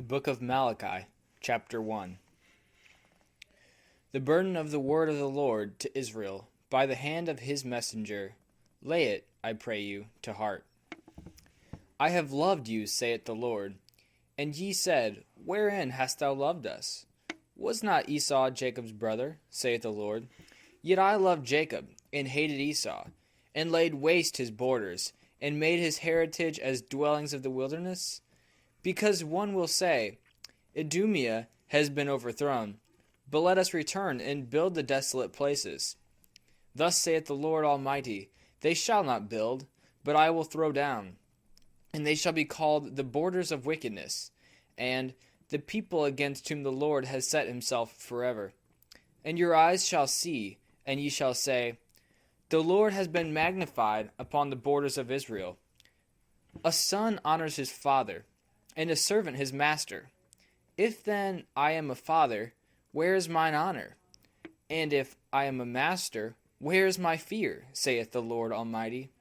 Book of Malachi, chapter 1. The burden of the word of the Lord to Israel, by the hand of his messenger, lay it, I pray you, to heart. I have loved you, saith the Lord. And ye said, Wherein hast thou loved us? Was not Esau Jacob's brother, saith the Lord? Yet I loved Jacob, and hated Esau, and laid waste his borders, and made his heritage as dwellings of the wilderness? Because one will say, Idumea has been overthrown, but let us return and build the desolate places. Thus saith the Lord Almighty, They shall not build, but I will throw down, and they shall be called the borders of wickedness, and the people against whom the Lord has set himself forever. And your eyes shall see, and ye shall say, The Lord has been magnified upon the borders of Israel. A son honors his father, and a servant his master. If then I am a father, where is mine honor? And if I am a master, where is my fear, saith the Lord Almighty?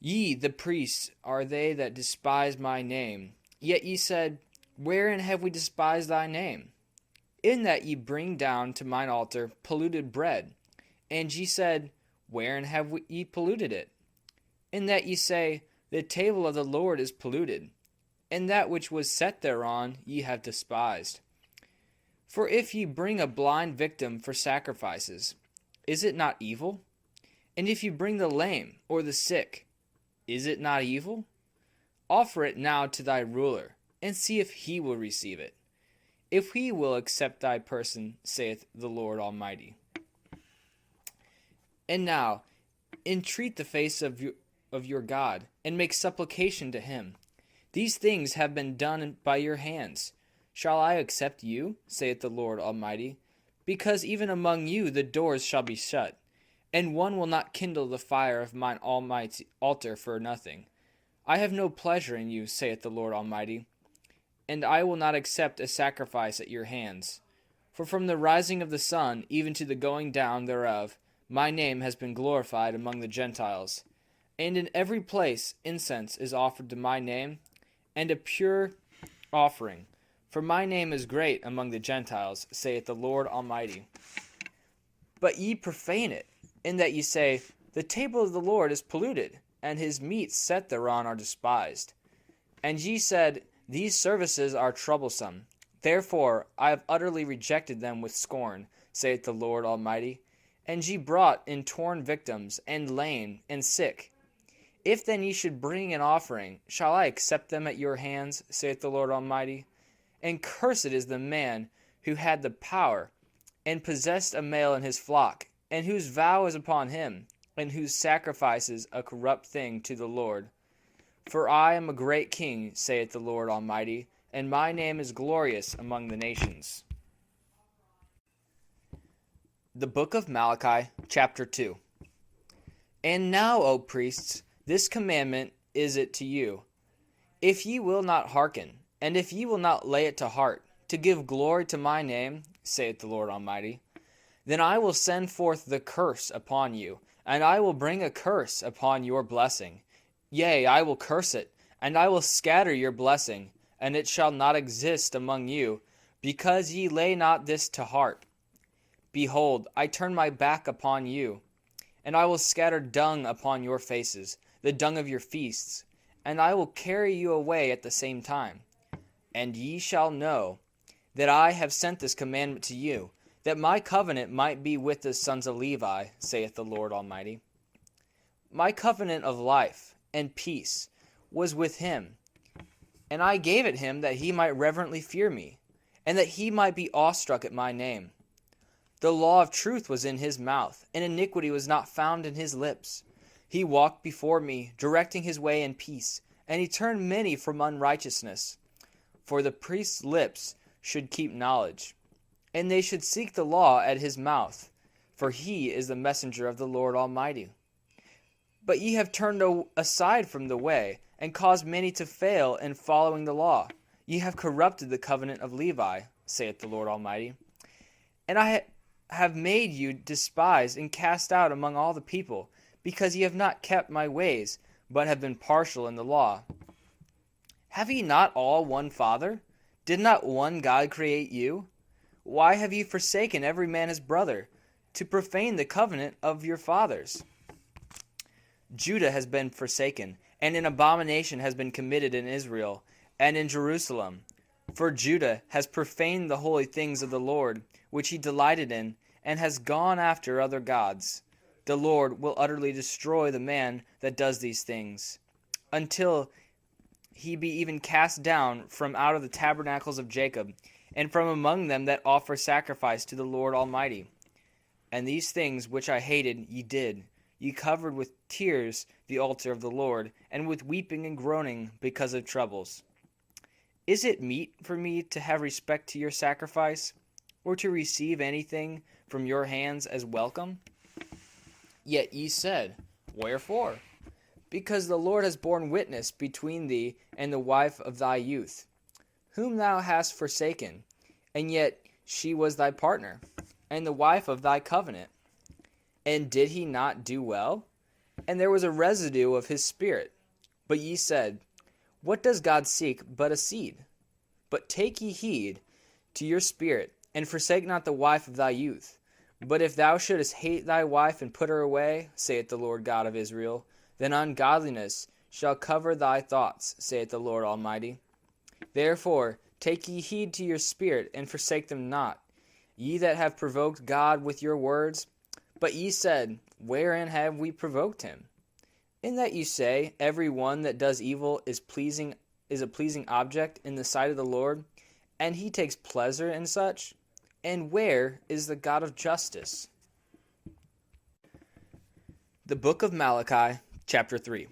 Ye, the priests, are they that despise my name. Yet ye said, Wherein have we despised thy name? In that ye bring down to mine altar polluted bread. And ye said, Wherein have ye polluted it? In that ye say, The table of the Lord is polluted, and that which was set thereon ye have despised. For if ye bring a blind victim for sacrifices, is it not evil? And if you bring the lame or the sick, is it not evil? Offer it now to thy ruler, and see if he will receive it. If he will accept thy person, saith the Lord Almighty. And now, entreat the face of your God, and make supplication to him. These things have been done by your hands. Shall I accept you, saith the Lord Almighty? Because even among you the doors shall be shut, and one will not kindle the fire of mine almighty altar for nothing. I have no pleasure in you, saith the Lord Almighty, and I will not accept a sacrifice at your hands. For from the rising of the sun even to the going down thereof, my name has been glorified among the Gentiles. And in every place incense is offered to my name, and a pure offering. For my name is great among the Gentiles, saith the Lord Almighty. But ye profane it, in that ye say, The table of the Lord is polluted, and his meats set thereon are despised. And ye said, These services are troublesome. Therefore I have utterly rejected them with scorn, saith the Lord Almighty. And ye brought in torn victims, and lame, and sick. If then ye should bring an offering, shall I accept them at your hands, saith the Lord Almighty? And cursed is the man who had the power, and possessed a male in his flock, and whose vow is upon him, and whose sacrifice is a corrupt thing to the Lord. For I am a great king, saith the Lord Almighty, and my name is glorious among the nations. The Book of Malachi, chapter 2. And now, O priests, this commandment is it to you. If ye will not hearken, and if ye will not lay it to heart, to give glory to my name, saith the Lord Almighty, then I will send forth the curse upon you, and I will bring a curse upon your blessing. Yea, I will curse it, and I will scatter your blessing, and it shall not exist among you, because ye lay not this to heart. Behold, I turn my back upon you, and I will scatter dung upon your faces, the dung of your feasts, and I will carry you away at the same time. And ye shall know that I have sent this commandment to you, that my covenant might be with the sons of Levi, saith the Lord Almighty. My covenant of life and peace was with him, and I gave it him that he might reverently fear me, and that he might be awestruck at my name. The law of truth was in his mouth, and iniquity was not found in his lips. He walked before me, directing his way in peace, and he turned many from unrighteousness. For the priest's lips should keep knowledge, and they should seek the law at his mouth, for he is the messenger of the Lord Almighty. But ye have turned aside from the way, and caused many to fail in following the law. Ye have corrupted the covenant of Levi, saith the Lord Almighty. And I have made you despised and cast out among all the people, because ye have not kept my ways, but have been partial in the law. Have ye not all one Father? Did not one God create you? Why have you forsaken every man his brother, to profane the covenant of your fathers? Judah has been forsaken, and an abomination has been committed in Israel and in Jerusalem. For Judah has profaned the holy things of the Lord, which he delighted in, and has gone after other gods. The Lord will utterly destroy the man that does these things, until he be even cast down from out of the tabernacles of Jacob, and from among them that offer sacrifice to the Lord Almighty. And these things which I hated ye did. Ye covered with tears the altar of the Lord, and with weeping and groaning because of troubles. Is it meet for me to have respect to your sacrifice, or to receive anything from your hands as welcome? Yet ye said, Wherefore? Because the Lord has borne witness between thee and the wife of thy youth, whom thou hast forsaken, and yet she was thy partner, and the wife of thy covenant. And did he not do well? And there was a residue of his spirit. But ye said, What does God seek but a seed? But take ye heed to your spirit, and forsake not the wife of thy youth. But if thou shouldest hate thy wife and put her away, saith the Lord God of Israel, then ungodliness shall cover thy thoughts, saith the Lord Almighty. Therefore take ye heed to your spirit, and forsake them not, ye that have provoked God with your words. But ye said, Wherein have we provoked him? In that ye say, Every one that does evil is a pleasing object in the sight of the Lord, and he takes pleasure in such? And where is the God of justice? The Book of Malachi, chapter 3.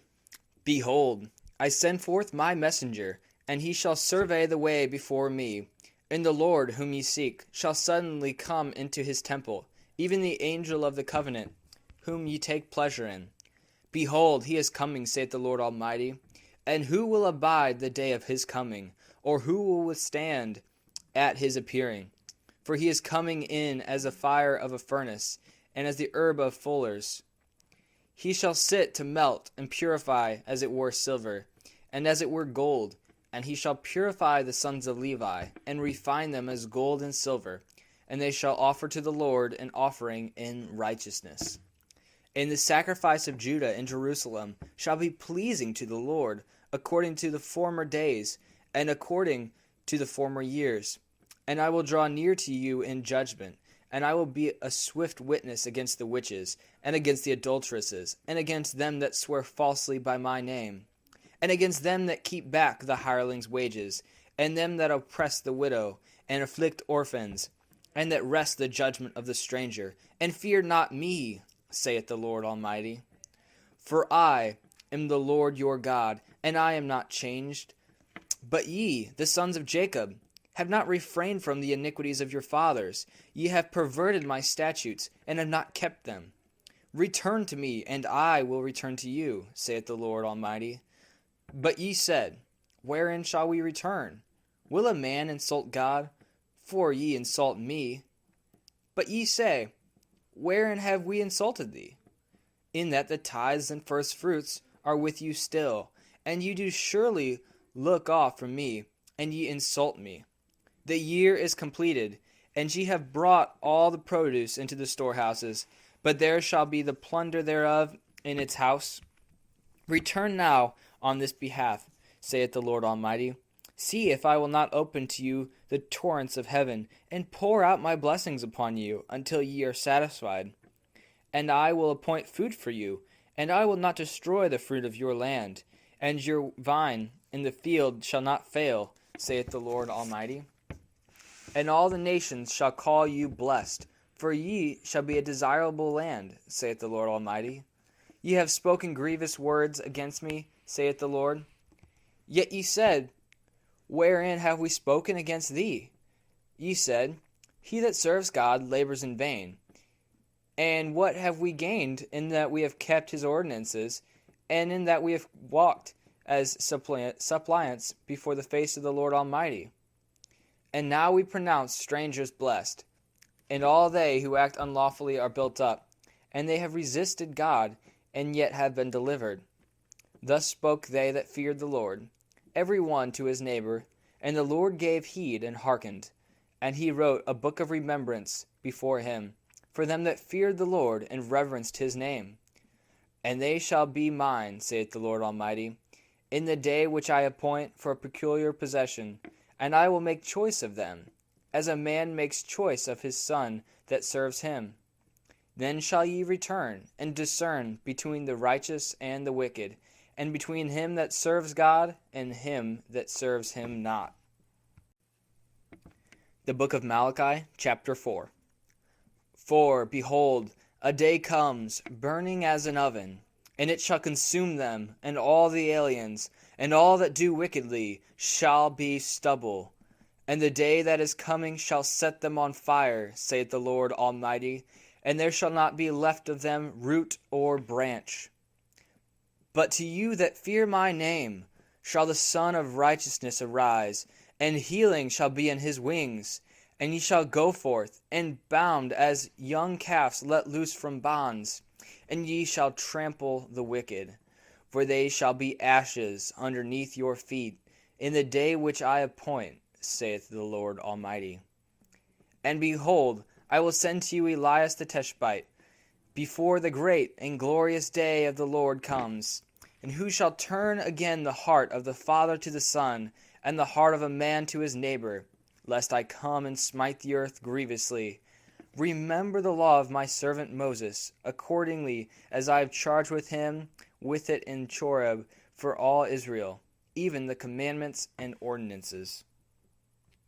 Behold, I send forth my messenger, and he shall survey the way before me. And the Lord whom ye seek shall suddenly come into his temple, even the angel of the covenant, whom ye take pleasure in. Behold, he is coming, saith the Lord Almighty. And who will abide the day of his coming, or who will withstand at his appearing? For he is coming in as a fire of a furnace, and as the herb of fullers. He shall sit to melt and purify as it were silver, and as it were gold. And he shall purify the sons of Levi, and refine them as gold and silver, and they shall offer to the Lord an offering in righteousness. And the sacrifice of Judah in Jerusalem shall be pleasing to the Lord, according to the former days, and according to the former years. And I will draw near to you in judgment, and I will be a swift witness against the witches, and against the adulteresses, and against them that swear falsely by my name, and against them that keep back the hireling's wages, and them that oppress the widow, and afflict orphans, and that wrest the judgment of the stranger, and fear not me, saith the Lord Almighty. For I am the Lord your God, and I am not changed. But ye, the sons of Jacob, have not refrained from the iniquities of your fathers. Ye have perverted my statutes, and have not kept them. Return to me, and I will return to you, saith the Lord Almighty. But ye said, Wherein shall we return? Will a man insult God? For ye insult me. But ye say, Wherein have we insulted thee? In that the tithes and first fruits are with you still, and ye do surely look off from me, and ye insult me. The year is completed, and ye have brought all the produce into the storehouses, but there shall be the plunder thereof in its house. Return now on this behalf, saith the Lord Almighty. See if I will not open to you the torrents of heaven, and pour out my blessings upon you, until ye are satisfied. And I will appoint food for you, and I will not destroy the fruit of your land, and your vine in the field shall not fail, saith the Lord Almighty. And all the nations shall call you blessed, for ye shall be a desirable land, saith the Lord Almighty. Ye have spoken grievous words against me, saith the Lord. Yet ye said, Wherein have we spoken against thee? Ye said, He that serves God labors in vain. And what have we gained in that we have kept his ordinances, and in that we have walked as suppliants before the face of the Lord Almighty? And now we pronounce strangers blessed, and all they who act unlawfully are built up, and they have resisted God, and yet have been delivered. Thus spoke they that feared the Lord, every one to his neighbor, And the Lord gave heed and hearkened. And he wrote a book of remembrance before him, for them that feared the Lord and reverenced his name. And they shall be mine, saith the Lord Almighty, in the day which I appoint for a peculiar possession, and I will make choice of them, as a man makes choice of his son that serves him. Then shall ye return, and discern between the righteous and the wicked, and between him that serves God and him that serves him not. The Book of Malachi, chapter 4. For, behold, a day comes, burning as an oven, and it shall consume them, and all the aliens, and all that do wickedly, shall be stubble. And the day that is coming shall set them on fire, saith the Lord Almighty, and there shall not be left of them root or branch. But to you that fear my name shall the Son of Righteousness arise, and healing shall be in his wings. And ye shall go forth, and bound as young calves let loose from bonds, and ye shall trample the wicked. For they shall be ashes underneath your feet, in the day which I appoint, saith the Lord Almighty. And behold, I will send to you Elias the Tishbite, before the great and glorious day of the Lord comes, and who shall turn again the heart of the father to the son, and the heart of a man to his neighbor, lest I come and smite the earth grievously. Remember the law of my servant Moses, accordingly as I have charged with him with it in Choreb for all Israel, even the commandments and ordinances.